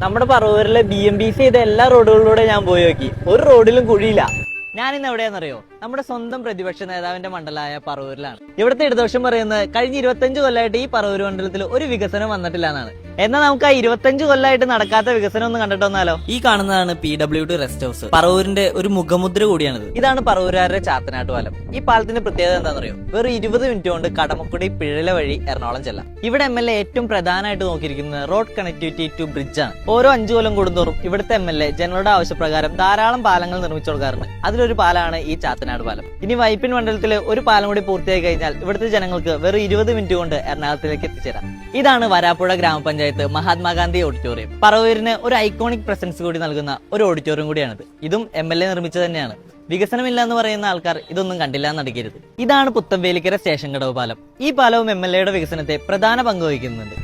നമ്മുടെ പറവൂരിലെ BMBC ചെയ്ത എല്ലാ റോഡുകളിലൂടെ ഞാൻ പോയി നോക്കി. ഒരു റോഡിലും കുഴിയില്ല. ഞാനിന്ന് എവിടെയാണെന്നറിയോ? നമ്മുടെ സ്വന്തം പ്രതിപക്ഷ നേതാവിന്റെ മണ്ഡലമായ പറവൂരിലാണ്. ഇവിടുത്തെ ഇടതുപക്ഷം പറയുന്നത് കഴിഞ്ഞ 25 കൊല്ലമായിട്ട് ഈ പറവൂർ മണ്ഡലത്തിൽ ഒരു വികസനം വന്നിട്ടില്ല എന്നാണ്. എന്നാൽ നമുക്ക് ആ 25 കൊല്ലമായിട്ട് നടക്കാത്ത വികസനം ഒന്ന് കണ്ടിട്ട് വന്നാലോ? ഈ കാണുന്നതാണ് PWD റെസ്റ്റ് ഹൗസ്. പറവൂരിന്റെ ഒരു മുഖമുദ്ര കൂടിയാണിത്. ഇതാണ് പറവൂരുകാരുടെ ചാത്തനാട്ട് പാലം. ഈ പാലത്തിന്റെ പ്രത്യേകത എന്താണെന്നറിയോ? വെറും 20 മിനിറ്റ് കൊണ്ട് കടമക്കുടി പിഴല വഴി എറണാകുളം ചെല്ലാം. ഇവിടെ MLA ഏറ്റവും പ്രധാനമായിട്ട് നോക്കിയിരിക്കുന്നത് റോഡ് കണക്ടിവിറ്റി ടു ബ്രിഡ്ജ് ആണ്. ഓരോ 5 കൊല്ലം കൂടുന്തോറും ഇവിടുത്തെ MLA ജനങ്ങളുടെ ആവശ്യപ്രകാരം ധാരാളം പാലങ്ങൾ നിർമ്മിച്ചു കൊടുക്കാറുണ്ട്. അതിലൊരു പാലാണ് ഈ ചാത്തനാട് പാലം. ഇനി വൈപ്പിൻ മണ്ഡലത്തിൽ ഒരു പാലം കൂടി പൂർത്തിയായി കഴിഞ്ഞാൽ ഇവിടുത്തെ ജനങ്ങൾക്ക് വെറും 20 മിനിറ്റ് കൊണ്ട് എറണാകുളത്തിലേക്ക് എത്തിച്ചേരാം. ഇതാണ് വരാപ്പുഴ ഗ്രാമപഞ്ചായത്ത് മഹാത്മാഗാന്ധി ഓഡിറ്റോറിയം. പറവൂരിന് ഒരു ഐക്കോണിക് പ്രസൻസ് കൂടി നൽകുന്ന ഒരു ഓഡിറ്റോറിയം കൂടിയാണിത്. ഇതും MLA നിർമ്മിച്ചത് തന്നെയാണ്. വികസനമില്ല എന്ന് പറയുന്ന ആൾക്കാർ ഇതൊന്നും കണ്ടില്ല എന്നടിക്കരുത്. ഇതാണ് പുത്തമ്പേലിക്കര സ്റ്റേഷൻ കടവ് പാലം. ഈ പാലവും MLAയുടെ വികസനത്തെ പ്രധാന പങ്ക് വഹിക്കുന്നുണ്ട്.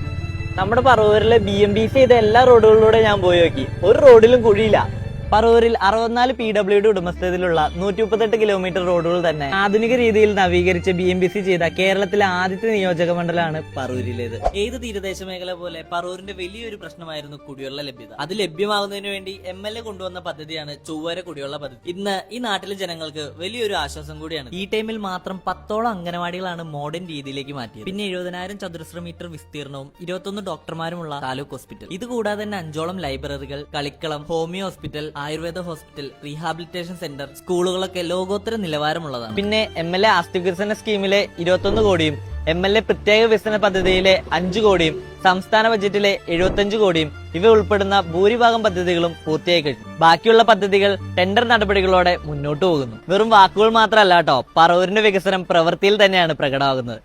നമ്മുടെ പറവൂരിലെ BMBC ചെയ്ത എല്ലാ റോഡുകളിലൂടെ ഞാൻ പോയി നോക്കി. ഒരു റോഡിലും കുഴിയില്ല. പറവൂരിൽ 64 PWD ഉടമസ്ഥതയിലുള്ള 138 കിലോമീറ്റർ റോഡുകൾ തന്നെ ആധുനിക രീതിയിൽ നവീകരിച്ച് BMBC ചെയ്ത കേരളത്തിലെ ആദ്യത്തെ നിയോജക മണ്ഡലമാണ് പറവൂരിലേത്. ഏത് തീരദേശ മേഖല പോലെ പറവൂരിന്റെ വലിയൊരു പ്രശ്നമായിരുന്നു കുടിവെള്ള ലഭ്യത. അത് ലഭ്യമാകുന്നതിന് വേണ്ടി MLA കൊണ്ടുവന്ന പദ്ധതിയാണ് ചൊവ്വര കുടിവെള്ള പദ്ധതി. ഇന്ന് ഈ നാട്ടിലെ ജനങ്ങൾക്ക് വലിയൊരു ആശ്വാസം കൂടിയാണ്. ഈ ടൈമിൽ മാത്രം 10ഓളം അംഗനവാടികളാണ് മോഡേൺ രീതിയിലേക്ക് മാറ്റിയത്. പിന്നെ 70,000 ചതുരശ്ര മീറ്റർ വിസ്തീർണവും 21 ഡോക്ടർമാരുമുള്ള താലൂക്ക് ഹോസ്പിറ്റൽ. ഇത് കൂടാതെ തന്നെ 5ഓളം ലൈബ്രറികൾ, കളിക്കളം, homeo hospital, ayurveda hospital, rehabilitation centre, സ്കൂളുകളൊക്കെ ലോകോത്തര നിലവാരമുള്ളതാണ്. പിന്നെ MLA ആസ്തി വികസന സ്കീമിലെ 21 കോടിയും MLA പ്രത്യേക വികസന പദ്ധതിയിലെ 5 കോടിയും സംസ്ഥാന ബജറ്റിലെ 75 കോടിയും ഇവ ഉൾപ്പെടുന്ന ഭൂരിഭാഗം പദ്ധതികളും പൂർത്തിയായി കഴിഞ്ഞു. ബാക്കിയുള്ള പദ്ധതികൾ ടെൻഡർ നടപടികളോടെ മുന്നോട്ട് പോകുന്നു. വെറും വാക്കുകൾ മാത്രമല്ല കേട്ടോ, പറവൂരിന്റെ വികസനം പ്രവൃത്തിയിൽ തന്നെയാണ് പ്രകടമാകുന്നത്.